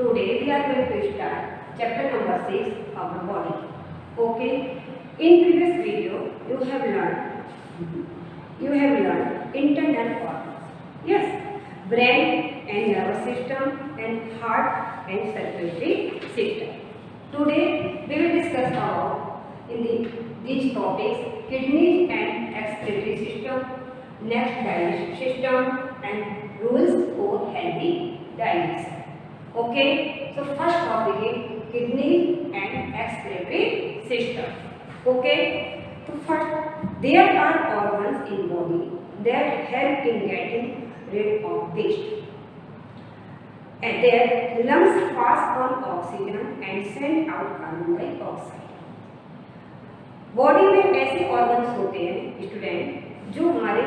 Today we are going to start chapter number 6, our body. Okay. In previous video, you have learned internal organs. Yes, brain and nervous system and heart and circulatory system. Today we will discuss about these topics: kidneys and excretory system, next digestive system, and rules for healthy digestion. Okay, so first topic is kidney and excretory system. Okay, so first there are organs in body that help in getting rid of waste, and their lungs pass on oxygen and send out carbon dioxide. Body में ऐसे organs होते हैं student जो हमारे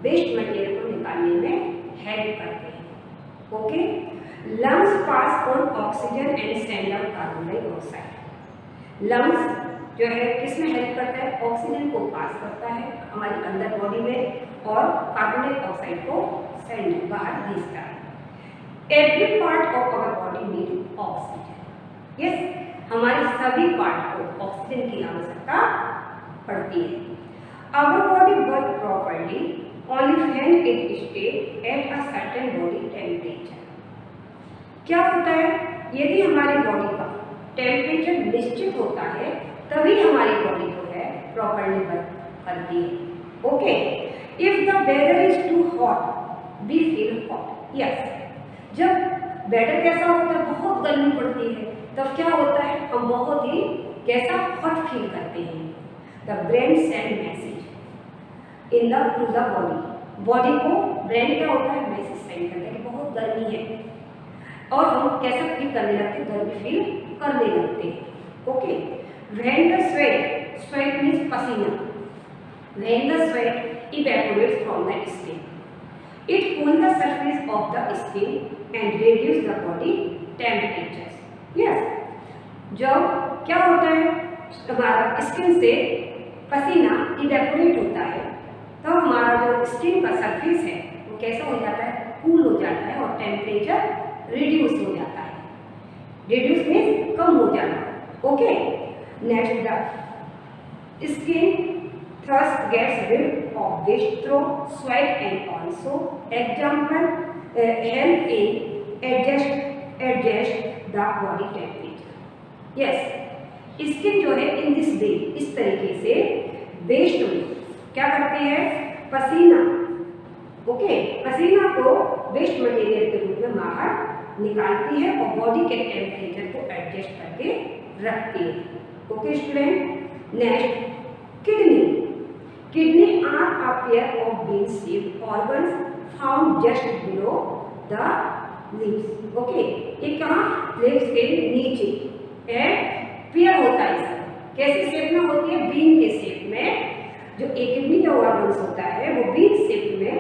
waste material को निकालने में help करते हैं. Okay, lungs pass on oxygen and send out carbon dioxide. Lungs जो है किसमें हेल्प करता है? ऑक्सीजन को पास करता है हमारे अंदर बॉडी में और कार्बन डाइऑक्साइड को सेंड बाहर भेजता है. Every part of our body need oxygen. Yes, हमारे सभी पार्ट को ऑक्सीजन की आवश्यकता पड़ती है. Our body work properly only when it stay at a certain body temperature. क्या होता है? यदि हमारी बॉडी का टेम्परेचर निश्चित होता है तभी हमारी बॉडी जो है प्रॉपर्ली वर्क करती है. Okay, if the weather is too hot we feel hot. Yes, जब वेदर कैसा होता है, बहुत गर्मी पड़ती है, तब क्या होता है? हम बहुत ही कैसा हॉट फील करते हैं. The brain send message in the two the body. Body को ब्रेन क्या होता है? मैसेज सेंड करता है कि बहुत गर्मी है और हम कैसा फील करने लगते हैं? गर्मी फील करने लगते हैं. Okay, when the sweat means पसीना, when the sweat evaporates from the skin it cool the surface of the skin and reduce the body temperature. Yes, जब क्या होता है हमारा स्किन से पसीना इवेपोरेट होता है तो हमारा जो स्किन का सरफेस है वो कैसा हो जाता है? कूल हो जाता है और टेम्परेचर रिड्यूस हो जाता है. रिड्यूस मीन्स कम हो जाना. Okay, next the skin thrust gets rid of waste through sweat and also example help in adjust the body temperature. Yes, skin जो है इन दिस वे, इस तरीके से वेस्ट में क्या करती है? पसीना. ओके, पसीना को वेस्ट मटेरियल के रूप में बाहर निकालती है और बॉडी के टेम्परेचर को एडजस्ट करके रखती है. Okay student, next kidney. Kidney are a pair of bean shaped organs found just below the lips. Okay, ये कहाँ? लिप्स के नीचे पेयर होता है. इसका कैसे शेप में होती है? बीन के शेप में. जो एक किडनी का ऑर्गन्स होता है वो बीन शेप में,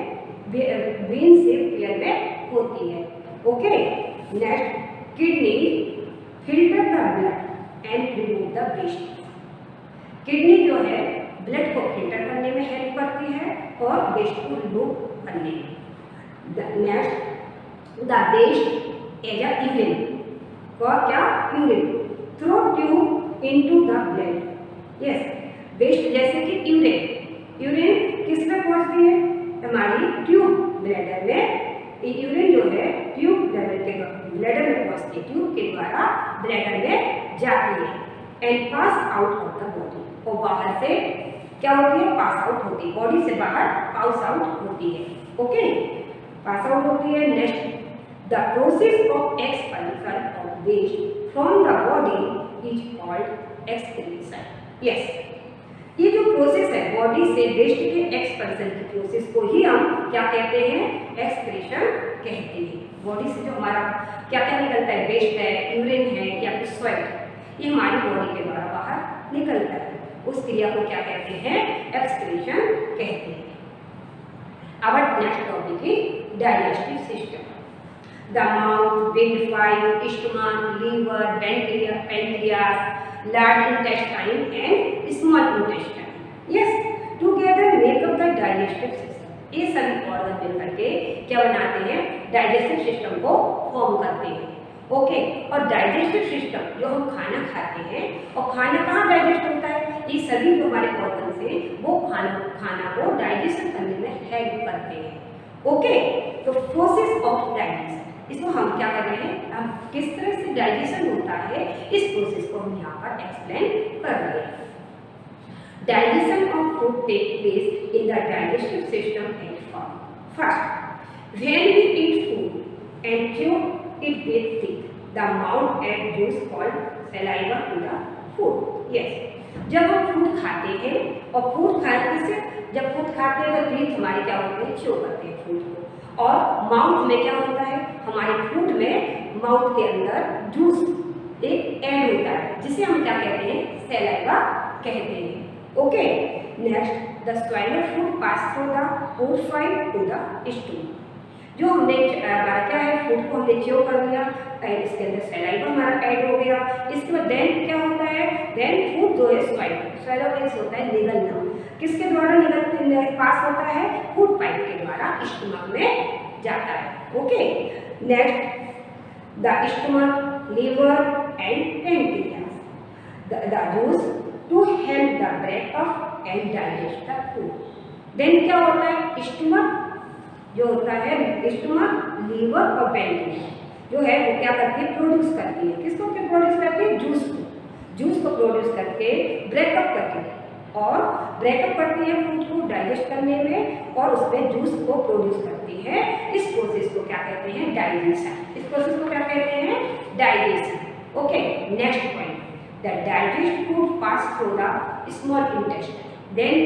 बीन शेप पेयर में होती है. Okay, next kidney filter the blood and remove the waste. Kidney जो है ब्लड को फिल्टर करने में हेल्प करती है और वेस्ट को रिमूव करने में. Next the waste as a urine. क्या? Urine through tube into the blood. Yes, waste जैसे कि यूरिन किस में पहुंचती है? हमारी ट्यूब ब्लैडर में. यूरिन जो है ट्यूब ब्लैडर में पहुंचती है, ट्यूब के द्वारा ब्लैडर में जाती है and pass out of the body. और बाहर से क्या होती है? पास आउट होती है. बॉडी से बाहर पास आउट होती है. ओके, पास आउट होती है. Next the process of expulsion of waste from the body is called excretion. Yes, ये जो प्रोसेस है बॉडी से वेस्ट के एक्सपल्शन की प्रोसेस को ही हम क्या कहते हैं? एक्सक्रीशन कहते हैं. बॉडी से जो हमारा क्या क्या निकलता है? वेस्ट है, यूरिन है या फिर स्वेट, ये हमारी बॉडी के द्वारा बाहर निकलता है. उस क्रिया को क्या कहते हैं? एक्सक्रीशन कहते हैं. Our next topic is digestive system. The mouth, big five, stomach, liver, pancreas, large intestine and small intestine. Yes, together make up the digestive system. ये सभी ऑर्गन मिलकर के क्या बनाते हैं? डाइजेस्टिव सिस्टम को फॉर्म करते हैं. ओके। और डाइजेस्टिव सिस्टम, जो हम खाना खाते हैं और खाना कहाँ डाइजेस्ट होता है, ये सभी जो हमारे ऑर्गन्स हैं वो खाना को डाइजेशन करने में हेल्प करते हैं। ओके, तो प्रोसेस ऑफ डाइजेशन, इसको हम क्या कर रहे हैं, हम किस तरह से डाइजेशन होता है इस प्रोसेस को हम यहाँ पर एक्सप्लेन कर रहे हैं। Digestion of food take place in the digestive system and form. First, when we eat food and chew it with teeth, the mouth add juice called saliva to the food। Yes, जब हम food खाते हैं और food खाने से, जब food खाते हैं तो टीथ हमारे क्या होते हैं, च्यू करते हैं फूड को, और माउथ में क्या होता है, हमारे फूड में माउथ के अंदर जूस एक ऐड होता है जिसे हम क्या कहते हैं, सलाइवा कहते हैं। Okay, next, the swallow food pass through the food file to the stomach। जो हमने क्या है, फूड को हमने च्यू कर लिया, इसके अंदर सलाइवा हमारा ऐड हो गया, इसके बाद देन क्या होता है, देन फूड जो है swallow मीन्स होता है निगलना, किसके द्वारा निगलते पास होता है, फूड पाइप के द्वारा स्टमक में जाता है। Okay, next, the stomach, liver and pancreas, the juice to help the breakup and digest the food. Then क्या होता है, स्टमक जो होता है, स्टमक, लीवर और पेनक्रियास जो है वो क्या करती है, प्रोड्यूस करती है, किसको क्या प्रोड्यूस करती है, जूस को प्रोड्यूस करके ब्रेकअप करती है, और ब्रेकअप करती है फूड को डाइजेस्ट करने में, और उसमें जूस को प्रोड्यूस करती है। इस प्रोसेस को क्या कहते हैं, डाइजेशन। इस प्रोसेस को क्या कहते हैं, digestion. Okay, next point, the digest food pass through the small intestine. Then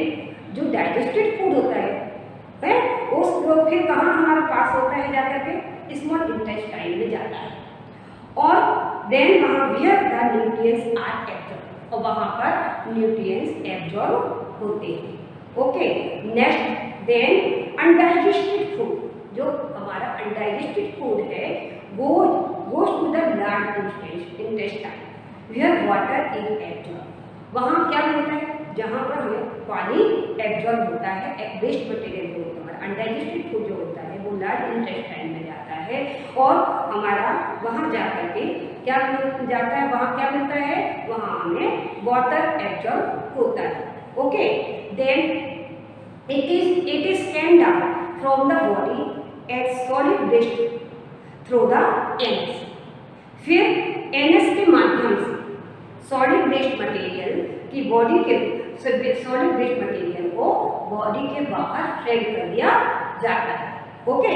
जो डाइजेस्टेड फूड होता है उसको फिर कहाँ हमारे पास होता है, जाकर के स्मॉल इंटेस्टाइन में जाता है, और देन वहाँ where the nutrients are absorb, और वहाँ पर न्यूट्रिएंट्स एब्जॉर्ब होते हैं। Okay, next, then undigested food, जो हमारा अनडाइजेस्टेड फूड है वो goes to the large intestine where water is absorb. वहाँ क्या मिलता है, जहाँ पर हमें पानी एब्जॉर्ब होता है, एक वेस्ट मटेरियल जो होता है, अनडाइजेस्टेड फूड जो होता है वो लार्ज इंटेस्टाइन में जाता है, और हमारा वहाँ जाकर के क्या जाता है, वहाँ क्या मिलता है, वहाँ हमें वाटर एब्जॉर्ब होता है। Okay, then it is scanned out from the body as solid waste through the anus. फिर एनस के माध्यम से सॉलिड वेस्ट मटेरियल की बॉडी के सॉलिड वेस्ट मटेरियल को बॉडी के बाहर सेंड कर दिया जाता है। ओके,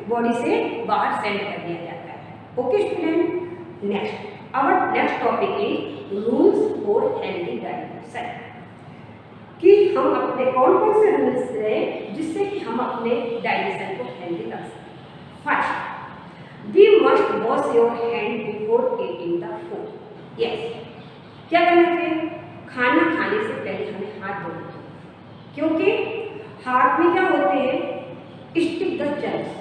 बॉडी से बाहर सेंड कर दिया जाता है। Okay student, next our next topic is rules for healthy digestion, कि हम अपने कौन कौन से रूल्स हैं जिससे कि हम अपने डाइजेशन को हेल्दी कर सकें। First, we must wash your hand before eating the food. Yes, क्या करना चाहिए, खाना खाने से पहले हमें हाथ धोना चाहिए, क्योंकि हाथ में क्या होते हैं, स्टिक द जर्म्स,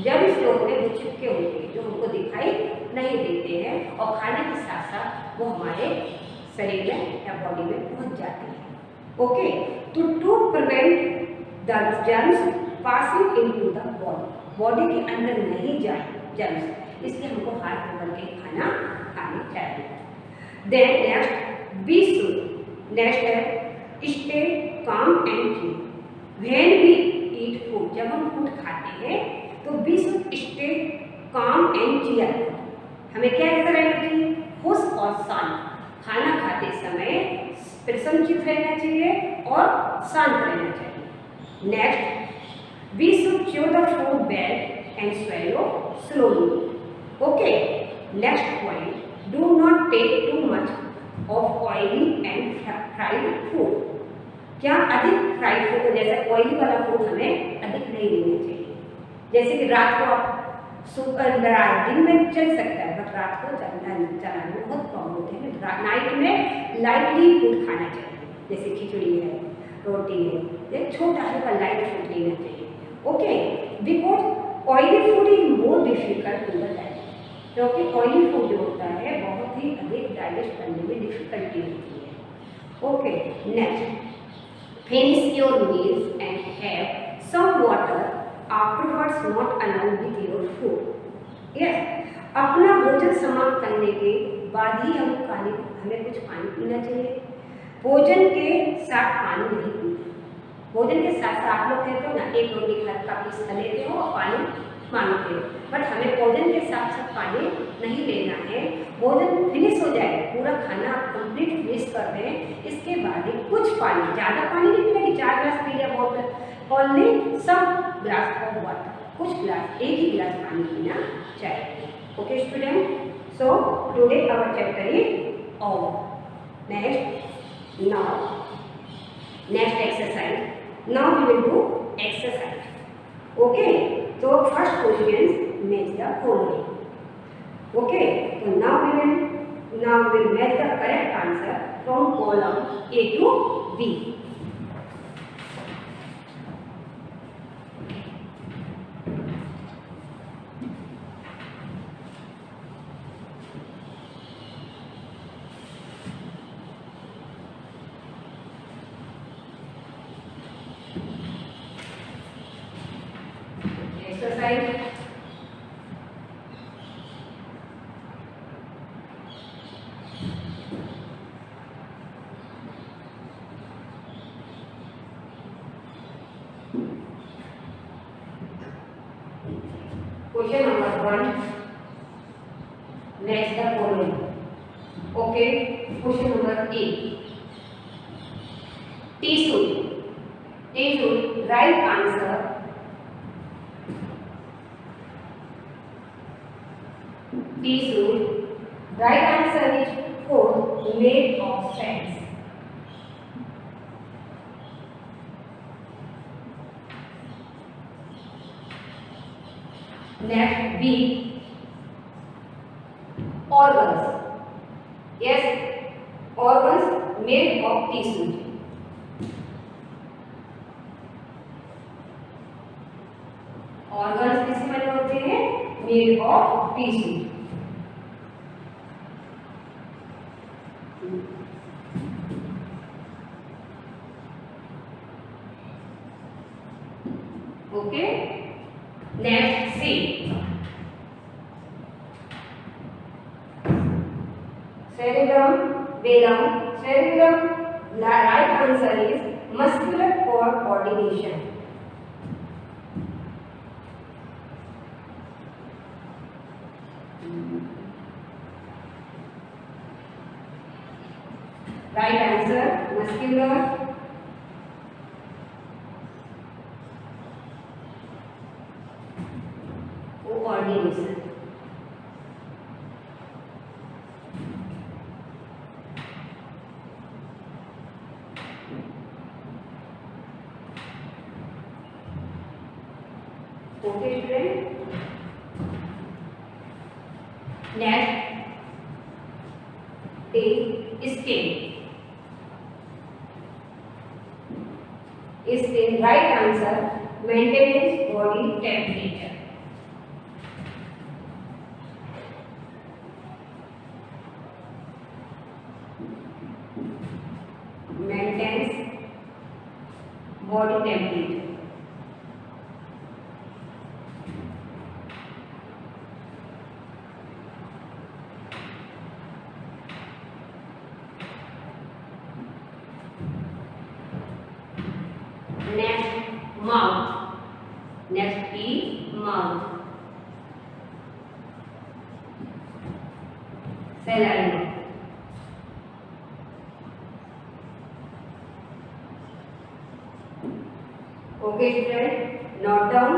जर्म्स जो होते हैं वो चिपके होते हैं, जो हमको दिखाई नहीं देते हैं, और खाने के साथ साथ वो हमारे शरीर में या बॉडी में पहुंच जाते हैं। Okay, to prevent the germs passing into the body के अंदर नहीं जाए जर्म्स, इसलिए हमको हाथ धो करके खाना खाना चाहिए। Then next, we should, next है stay calm and chill when we eat food. जब हम फूड खाते हैं तो we should stay calm and chill, हमें क्या रहना चाहिए, खुश और शांत, खाना खाते समय प्रसन्नचित रहना चाहिए और शांत रहना चाहिए। Next, we should chew the food well and swallow slowly। Okay, next point, do not take too much of oily and fried food। क्या अधिक फ्राइड फूड जैसे ऑयली वाला फूड हमें अधिक नहीं लेना चाहिए। जैसे कि रात को आप दिन में चल सकता है, बट रात को चलाने में बहुत प्रॉब्लम होती है। नाइट में लाइटली फूड खाना चाहिए, जैसे खिचड़ी है, रोटी है, छोटा हल्का लाइट फूड लेना चाहिए। Okay, because oily food is more difficult to the digest, क्योंकि ऑयली फूड जो होता है बहुत ही अधिक डाइजेस्ट करने में डिफिकल्टी होती है। Okay, next, finish your meals and have some water afterwards, not along with your food. Yes, अपना भोजन समाप्त करने के बाद ही हमें कुछ पानी पीना चाहिए। भोजन के साथ पानी नहीं पीना। भोजन के साथ साथ आप लोग कहते हो ना, एक रोटी का पीस खा लेते हो और पानी मांगते हो, बट हमें भोजन के साथ साथ पानी नहीं लेना है। भोजन फिनिश हो जाए, पूरा खाना आप कंप्लीट फिनिश कर दें, इसके बाद ही कुछ पानी, ज़्यादा पानी नहीं पीना कि 4 गिलास पी लिया बहुत, ओनली सब ग्लास ऑफ वाटर, कुछ गिलास, एक ही गिलास पानी पीना चाहिए। Okay student, so today our chapter is over. Next exercise, now we will do exercise. Okay, so first question, match the following. Okay, so now we will match the correct answer from column A to B. Exercise. Question number 1. Match the following. Okay. Question number A. T should right answer. T should right answer is food made of fats. Next B, organs. Yes, organs made of tissue. Organs किससे बने होते हैं? Made of tissue. Okay. Next C. Cerebellum. Right answer is muscular cord coordination. Right answer muscular coordination. Okay student. Next is skin. Right answer maintains body temperature. Maintains body temperature. Next mouth. Next is mouth. Saliva. Okay student, note down.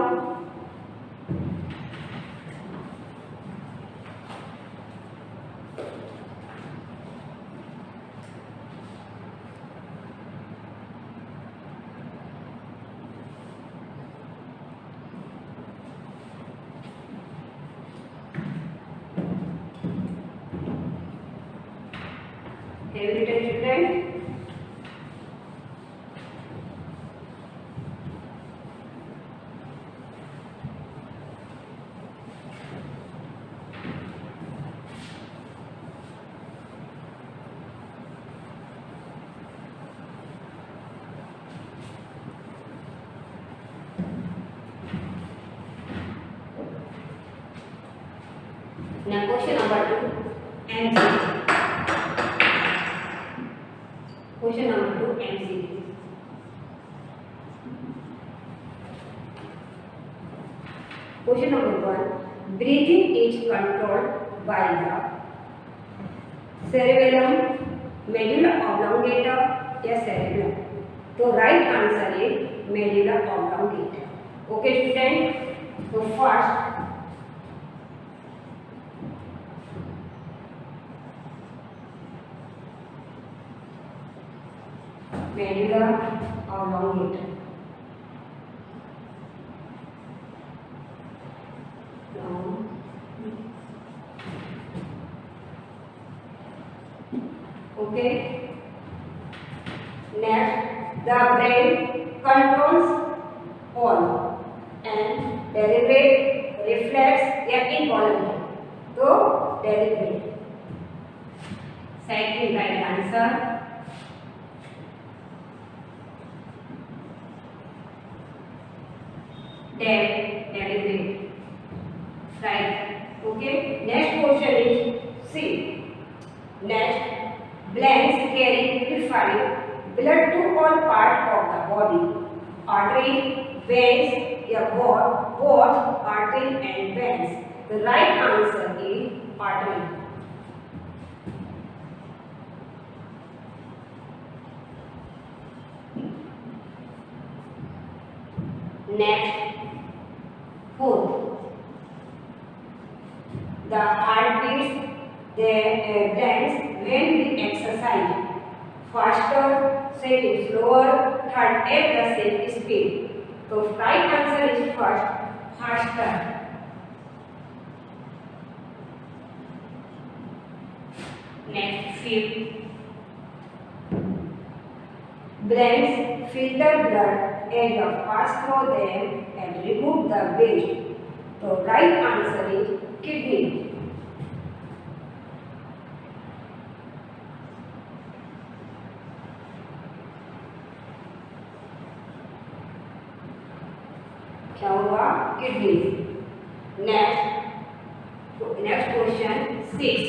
Have you written student? Now question number 2 MCQ. Question number 2 MCQ. Question number 1. Breathing is controlled by the cerebellum, medulla oblongata या cerebellum. तो right answer is medulla oblongata. Okay student. So first medulla oblongata. Okay. Next, the brain controls all and deliberate, reflex या involuntary. तो deliberate. Second right answer. Deliberate. Right. Okay. Next question is C. Next. Glands carry purified blood to all parts of the body. Arteries, veins, both arteries and veins. The right answer is artery. Next, fourth. The heart beats the glands when we exercise. Faster, second slower, third at the same speed. So right answer is first, faster. Next, fifth. Glands filter blood and pass through them and remove the waste. So right answer is kidney. क्या हुआ? Kidney. Next question 6.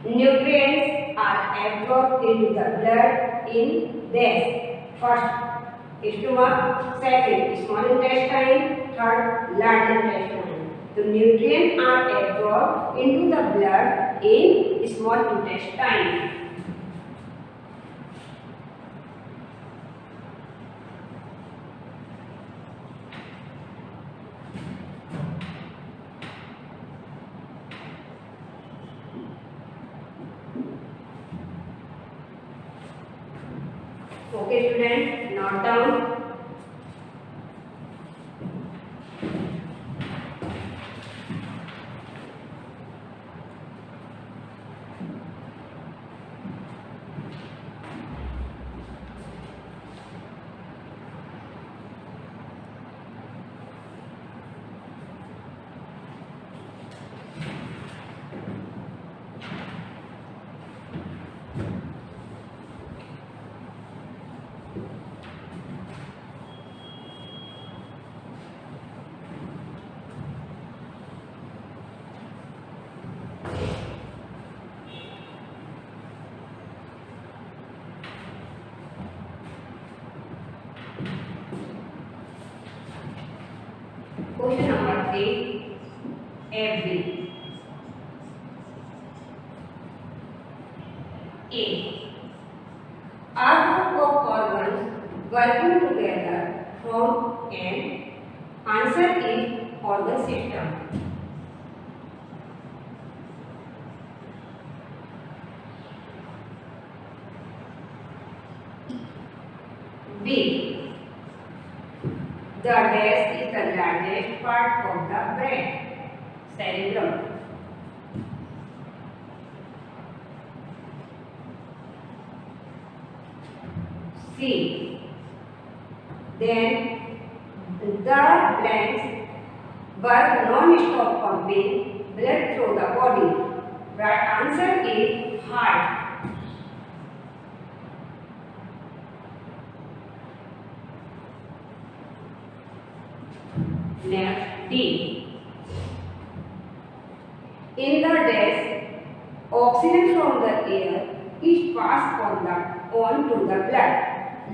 Nutrients are absorbed into the blood in this. First stomach, second small intestine, third large intestine. The nutrients are absorbed into the blood in small intestine. Okay students, note down. Question number 3. Every. A. A group of organs working together from an answer is organ system. B. The desk is the largest part of the brain, cerebrum. C. Then the glands work non-stop pumping blood through the body. Right answer is heart. Next, D. In the dash, oxygen from the air is passed on to the blood,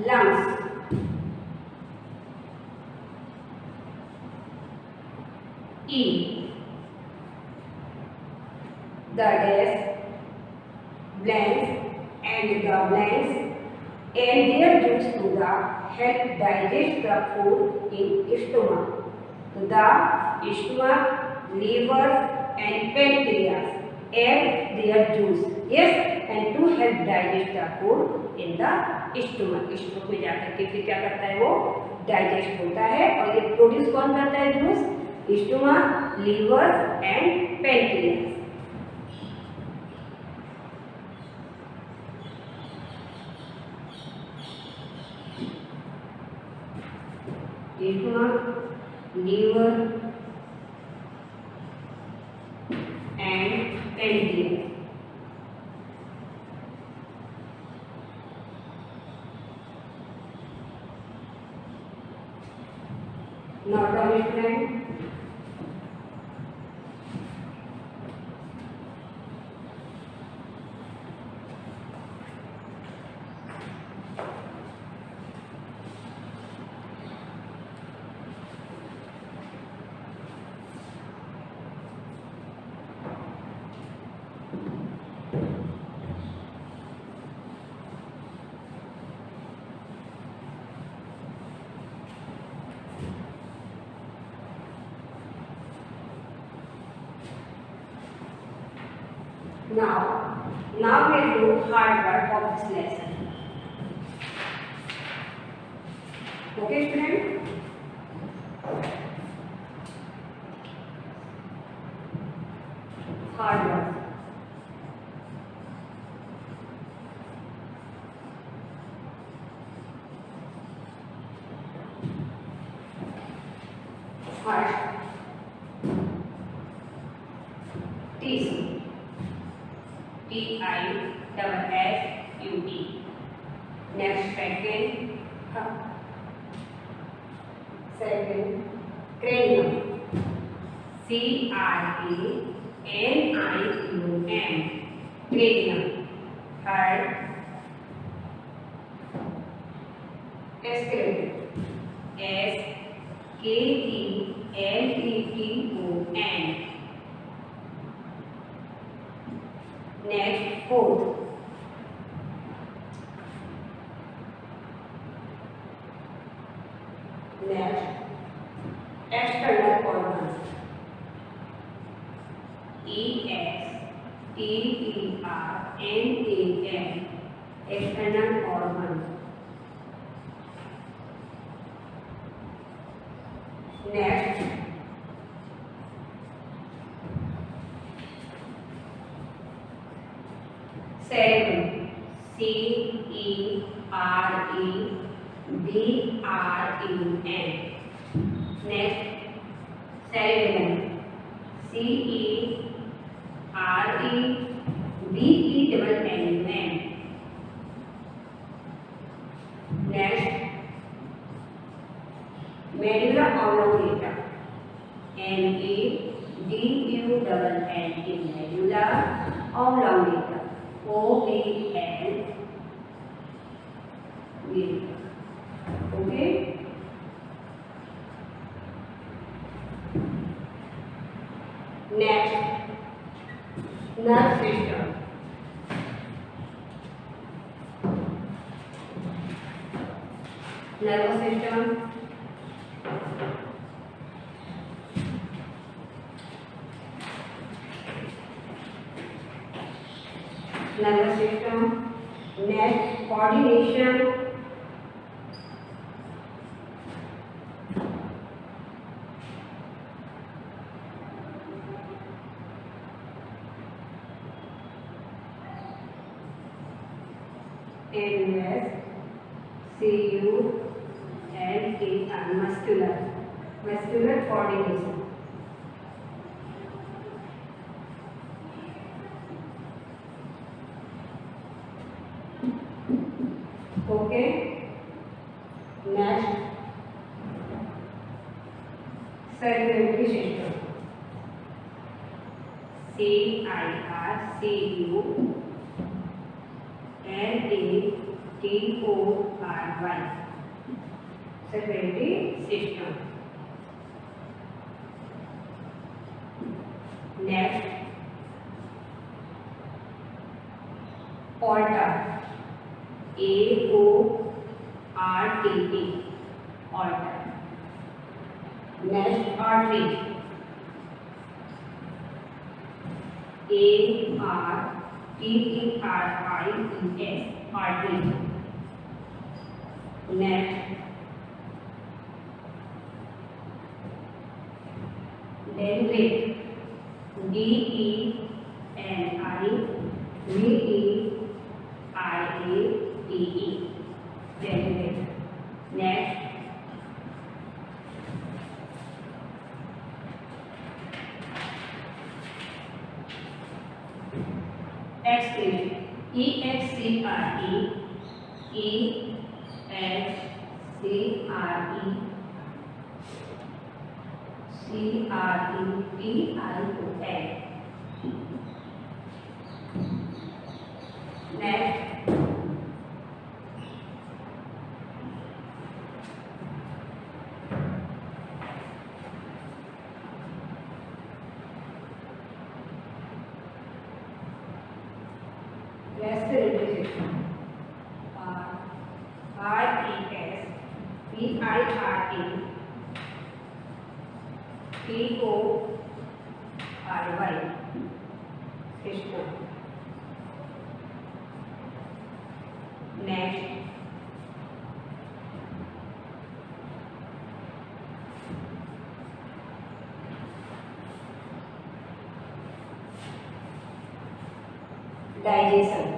lungs. E. The dash, blanks and the blanks and their juice to the help digest the food in stomach. The stomach, liver and pancreas add their juice, yes, and to help digest the food in the stomach. Stomach में जाकर के फिर क्या करता है, वो digest होता है। और ये प्रोड्यूस कौन करता है juice? Stomach, liver and pancreas. stomach, liver and pancreas. Now the student, now we'll do hard work of this lesson. Okay, student? Hard work. First, tissue. T-I-S-S-U-T. Next, second, cranium. C-R-A-N-I-U-M. Cranium. Third, skeleton. S-K-E-L-E-T-O-N. Next, fourth, external organs. E-X-T-E-R-N-A-L. External organs. Next, cerebrum. C-E-R-E-B-R-U-M. Next, cerebellum. C-E-R-E-B-E-L-L-U-M. Next, medulla oblongata. M-E-D-U-L-L-A. Medulla oblongata. O-B-L. Okay. Next, nerve system. Nervous system. Nervous system. Next, coordination. M-U-S-C-U-L-A-R. Muscular coordination. Okay. Next, circulatory system. CIRCULATORY circulatory system. Next, aorta, AORTA, aorta. Next, artery, ARTERIES, artery. Next, dendrite, DENIVERATE, dendrite. Next, excrete, EXCRETION. Next, respiratory system, RESPIRATORY system. Next, digestion,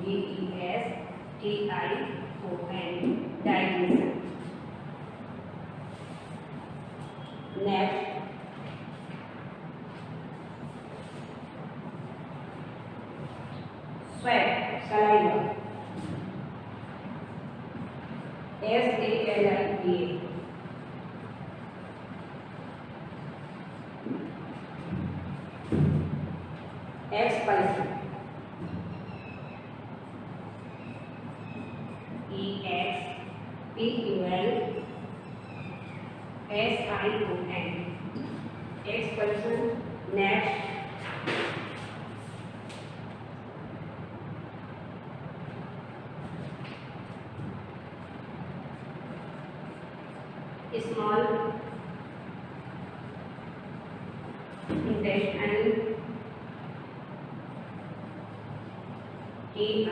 GESTION, digestion. Next, sweat, saliva, SALIVA. Expulsion, EXPULSION, expulsion. Next, small intestine, TIN,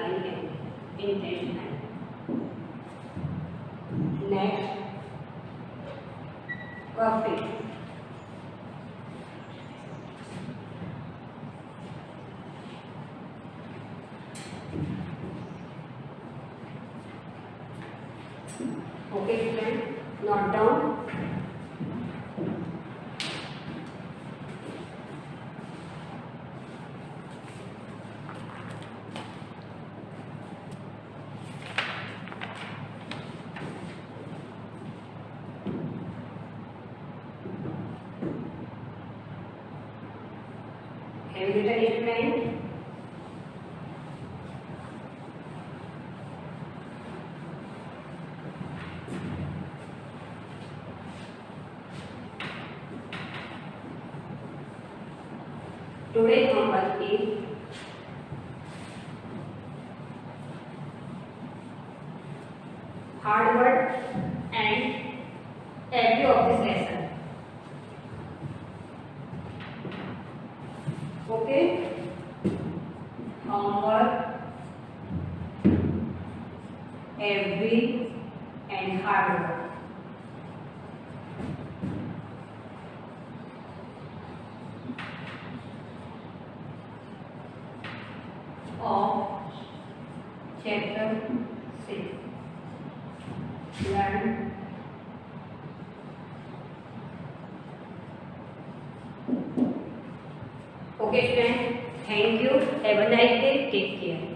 intestine. Next, coffee, okay friends, note down. Have you written it, friends? Today's homework is hard word and review of this lesson. Okay? Homework, every and hard word. Of chapter 6. Learn okay friends, thank you, have a nice day, take care.